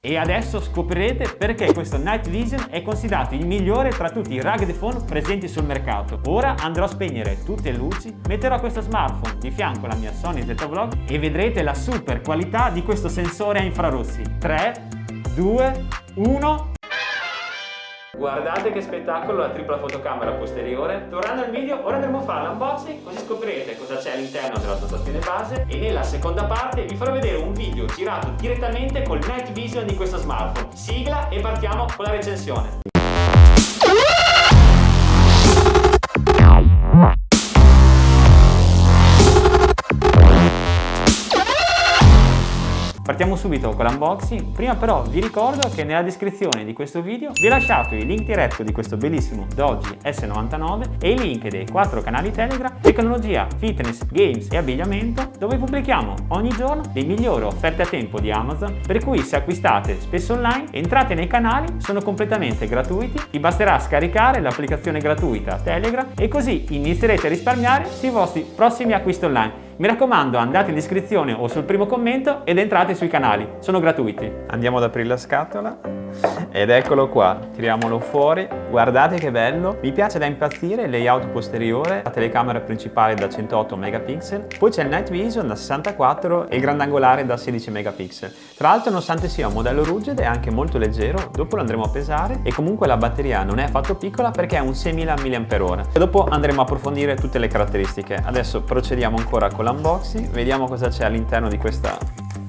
E adesso scoprirete perché questo Night Vision è considerato il migliore tra tutti i rugged phone presenti sul mercato. Ora andrò a spegnere tutte le luci, metterò questo smartphone di fianco alla mia Sony Z Vlog e vedrete la super qualità di questo sensore a infrarossi. 3, 2, 1... Guardate che spettacolo la tripla fotocamera posteriore. Tornando al video, ora andremo a fare l'unboxing, così scoprirete cosa c'è all'interno della dotazione base e nella seconda parte vi farò vedere un video girato direttamente col Night Vision di questo smartphone. Sigla e partiamo con la recensione. Partiamo subito con l'unboxing. Prima però vi ricordo che nella descrizione di questo video vi ho lasciato il link diretto di questo bellissimo Doogee S99 e i link dei 4 canali Telegram tecnologia, fitness, games e abbigliamento, dove pubblichiamo ogni giorno le migliori offerte a tempo di Amazon, per cui se acquistate spesso online entrate nei canali, sono completamente gratuiti, vi basterà scaricare l'applicazione gratuita Telegram e così inizierete a risparmiare sui vostri prossimi acquisti online. Mi raccomando, andate in descrizione o sul primo commento ed entrate sui canali, sono gratuiti. Andiamo ad aprire la scatola ed eccolo qua, tiriamolo fuori, guardate che bello, mi piace da impazzire il layout posteriore, la telecamera principale da 108 megapixel, poi c'è il Night Vision da 64 e il grandangolare da 16 megapixel. Tra l'altro, nonostante sia un modello rugged, è anche molto leggero, dopo lo andremo a pesare e comunque la batteria non è affatto piccola perché è un 6000 mAh e dopo andremo a approfondire tutte le caratteristiche. Adesso procediamo ancora con l'unboxing, vediamo cosa c'è all'interno di questa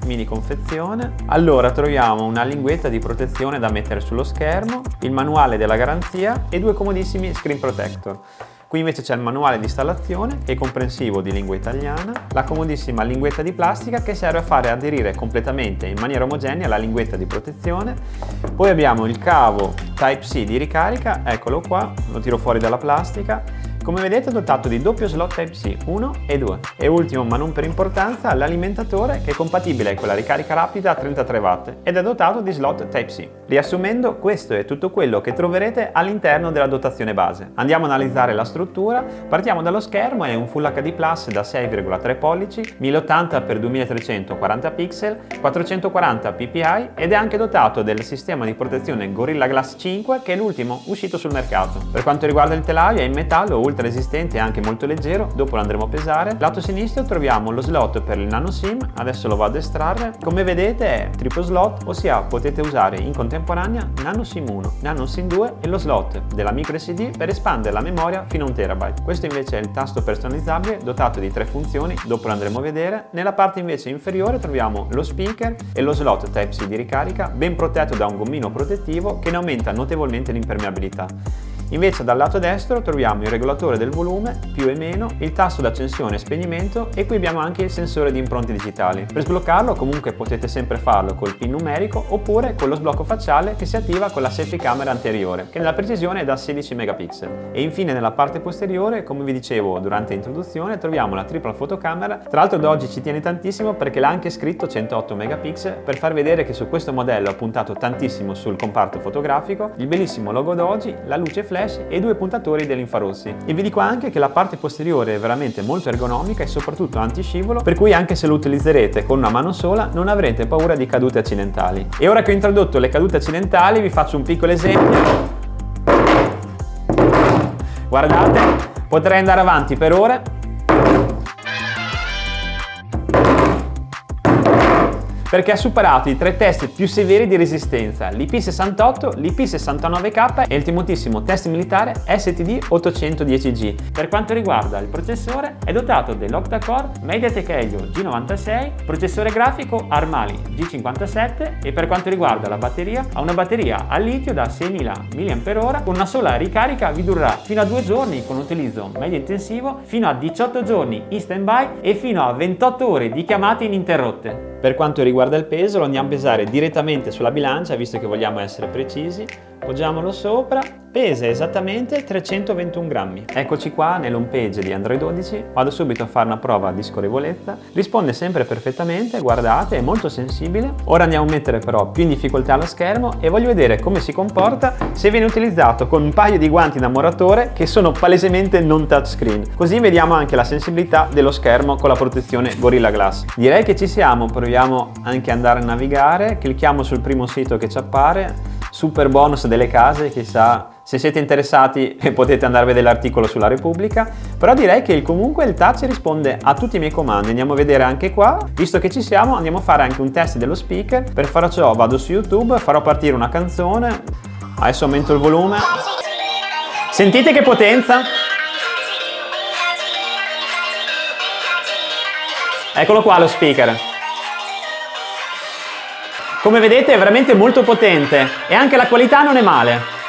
mini confezione. Allora, troviamo una linguetta di protezione da mettere sullo schermo, il manuale della garanzia e 2 comodissimi screen protector. Qui invece c'è il manuale di installazione che è comprensivo di lingua italiana, la comodissima linguetta di plastica che serve a fare aderire completamente in maniera omogenea la linguetta di protezione. Poi abbiamo il cavo Type-C di ricarica, eccolo qua, lo tiro fuori dalla plastica. Come vedete è dotato di doppio slot Type-C 1 e 2 e ultimo ma non per importanza l'alimentatore che è compatibile con la ricarica rapida a 33 watt ed è dotato di slot Type-C. Riassumendo, questo è tutto quello che troverete all'interno della dotazione base. Andiamo a analizzare la struttura, partiamo dallo schermo, è un Full HD Plus da 6,3 pollici, 1080x2340 pixel, 440 ppi ed è anche dotato del sistema di protezione Gorilla Glass 5 che è l'ultimo uscito sul mercato. Per quanto riguarda il telaio è in metallo ultra resistente e anche molto leggero, dopo lo andremo a pesare. Lato sinistro troviamo lo slot per il nano SIM, adesso lo vado a estrarre. Come vedete è triplo slot, ossia potete usare in contemporanea nano SIM 1, nano SIM 2 e lo slot della micro SD per espandere la memoria fino a 1 TB. Questo invece è il tasto personalizzabile dotato di 3 funzioni, dopo lo andremo a vedere. Nella parte invece inferiore troviamo lo speaker e lo slot Type-C di ricarica, ben protetto da un gommino protettivo che ne aumenta notevolmente l'impermeabilità. Invece dal lato destro troviamo il regolatore del volume, più e meno, il tasto d'accensione e spegnimento e qui abbiamo anche il sensore di impronte digitali. Per sbloccarlo comunque potete sempre farlo col pin numerico oppure con lo sblocco facciale che si attiva con la selfie camera anteriore, che nella precisione è da 16 megapixel. E infine nella parte posteriore, come vi dicevo durante l'introduzione, troviamo la tripla fotocamera. Tra l'altro Doogee ci tiene tantissimo perché l'ha anche scritto 108 megapixel per far vedere che su questo modello ha puntato tantissimo sul comparto fotografico, il bellissimo logo Doogee, la luce flash e 2 puntatori dell'infrarossi. E vi dico anche che la parte posteriore è veramente molto ergonomica e soprattutto antiscivolo, per cui anche se lo utilizzerete con una mano sola non avrete paura di cadute accidentali. E ora che ho introdotto le cadute accidentali vi faccio un piccolo esempio. Guardate, potrei andare avanti per ore perché ha superato i 3 test più severi di resistenza, l'IP68, l'IP69K e il timotissimo test militare STD810G. Per quanto riguarda il processore, è dotato dell'octa-core MediaTek Helio G96, processore grafico Armali G57 e per quanto riguarda la batteria, ha una batteria al litio da 6000 mAh con una sola ricarica vi durerà fino a 2 giorni con utilizzo medio intensivo, fino a 18 giorni in stand-by e fino a 28 ore di chiamate ininterrotte. Per quanto riguarda il peso lo andiamo a pesare direttamente sulla bilancia visto che vogliamo essere precisi, poggiamolo sopra Pesa esattamente 321 grammi. Eccoci qua nell'home page di Android 12, vado subito a fare una prova di scorrevolezza, risponde sempre perfettamente, guardate, è molto sensibile. Ora andiamo a mettere però più in difficoltà lo schermo e voglio vedere come si comporta se viene utilizzato con un paio di guanti da muratore che sono palesemente non touchscreen. Così vediamo anche la sensibilità dello schermo con la protezione Gorilla Glass. Direi che ci siamo, proviamo anche ad andare a navigare, clicchiamo sul primo sito che ci appare, super bonus delle case, chissà. Se siete interessati potete andare a vedere l'articolo sulla Repubblica, però direi che comunque il touch risponde a tutti i miei comandi. Andiamo a vedere anche qua, visto che ci siamo andiamo a fare anche un test dello speaker. Per fare ciò vado su YouTube, farò partire una canzone, adesso aumento il volume, sentite che potenza? Eccolo qua lo speaker. Come vedete è veramente molto potente e anche la qualità non è male.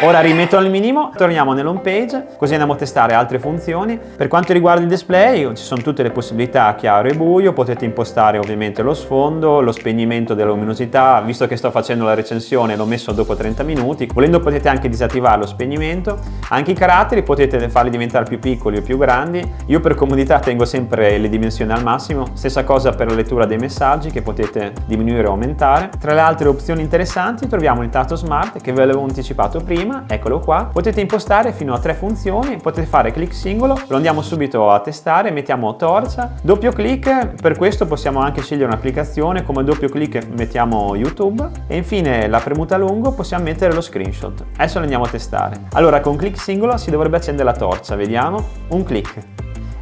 Ora rimetto al minimo, torniamo nell'home page, così andiamo a testare altre funzioni. Per quanto riguarda il display ci sono tutte le possibilità chiaro e buio, potete impostare ovviamente lo sfondo, lo spegnimento della luminosità, visto che sto facendo la recensione l'ho messo dopo 30 minuti, volendo potete anche disattivare lo spegnimento. Anche i caratteri potete farli diventare più piccoli o più grandi, io per comodità tengo sempre le dimensioni al massimo, stessa cosa per la lettura dei messaggi che potete diminuire o aumentare. Tra le altre opzioni interessanti troviamo il tasto smart che ve l'avevo anticipato prima. Eccolo qua, potete impostare fino a 3 funzioni, potete fare clic singolo, lo andiamo subito a testare, mettiamo torcia, doppio clic, per questo possiamo anche scegliere un'applicazione, come doppio clic mettiamo YouTube e infine la premuta a lungo possiamo mettere lo screenshot. Adesso lo andiamo a testare. Allora con clic singolo si dovrebbe accendere la torcia, vediamo, un clic.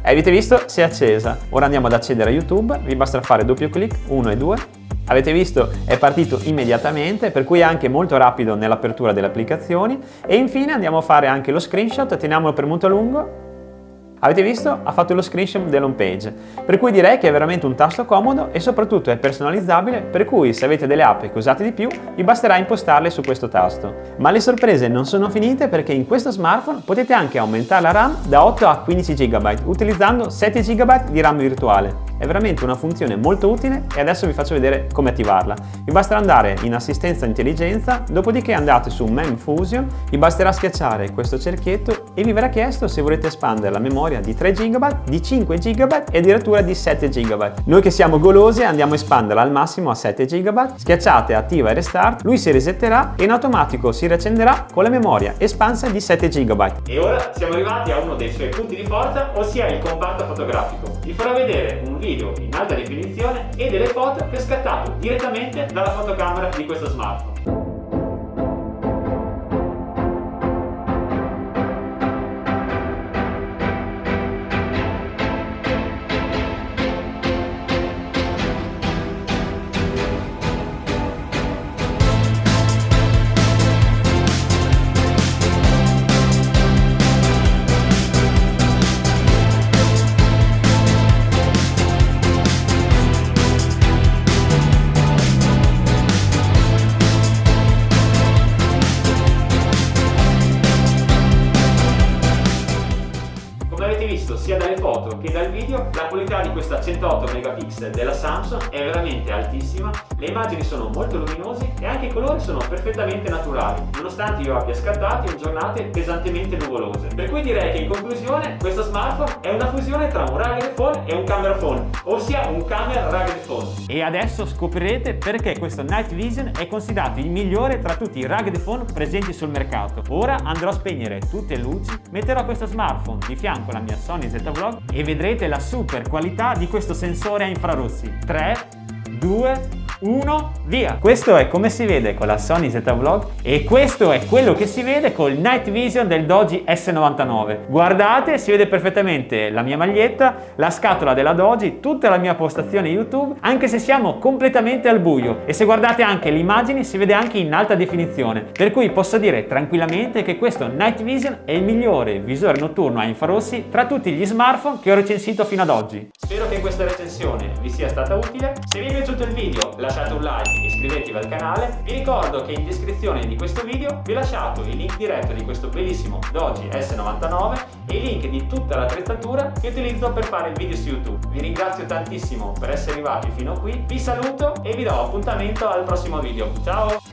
Avete visto? Si è accesa. Ora andiamo ad accedere a YouTube, vi basterà fare doppio clic, 1 e 2. Avete visto? È partito immediatamente, per cui è anche molto rapido nell'apertura delle applicazioni. E infine andiamo a fare anche lo screenshot, teniamolo premuto a lungo. Avete visto? Ha fatto lo screenshot dell'home page, per cui direi che è veramente un tasto comodo e soprattutto è personalizzabile, per cui se avete delle app che usate di più vi basterà impostarle su questo tasto. Ma le sorprese non sono finite, perché in questo smartphone potete anche aumentare la RAM da 8 a 15 GB utilizzando 7 GB di RAM virtuale. È veramente una funzione molto utile e adesso vi faccio vedere come attivarla. Vi basterà andare in assistenza intelligenza, dopodiché andate su MEM Fusion, vi basterà schiacciare questo cerchietto e vi verrà chiesto se volete espandere la memoria di 3 GB, di 5 GB e addirittura di 7 GB. Noi che siamo golosi andiamo a espanderla al massimo a 7 GB, schiacciate attiva e restart, lui si resetterà e in automatico si riaccenderà con la memoria espansa di 7 GB. E ora siamo arrivati a uno dei suoi punti di forza, ossia il comparto fotografico. Vi farò vedere un video in alta definizione e delle foto che ho scattato direttamente dalla fotocamera di questo smartphone. Sia dalle foto che dal video, la qualità di questa 108 megapixel della Samsung è veramente altissima, le immagini sono molto luminose e anche i colori sono perfettamente naturali, nonostante io abbia scattati in giornate pesantemente nuvolose. Per cui direi che in conclusione questo smartphone è una fusione tra un rugged phone e un camera phone, ossia un camera rugged phone. E adesso scoprirete perché questo Night Vision è considerato il migliore tra tutti i rugged phone presenti sul mercato. Ora andrò a spegnere tutte le luci, metterò questo smartphone di fianco alla mia Sony Z Vlog e vedrete la super qualità di questo sensore a infrarossi. 3, 2, 1, via! Questo è come si vede con la Sony Z Vlog e questo è quello che si vede col Night Vision del Doji S99. Guardate, si vede perfettamente la mia maglietta, la scatola della Doji, tutta la mia postazione YouTube, anche se siamo completamente al buio, e se guardate anche le immagini si vede anche in alta definizione, per cui posso dire tranquillamente che questo Night Vision è il migliore visore notturno a infrarossi tra tutti gli smartphone che ho recensito fino ad oggi. Spero che questa recensione vi sia stata utile. Se vi è piaciuto il video lasciate un like e iscrivetevi al canale. Vi ricordo che in descrizione di questo video vi ho lasciato il link diretto di questo bellissimo Doji S99 e i link di tutta l'attrezzatura che utilizzo per fare video su YouTube. Vi ringrazio tantissimo per essere arrivati fino qui, vi saluto e vi do appuntamento al prossimo video. Ciao!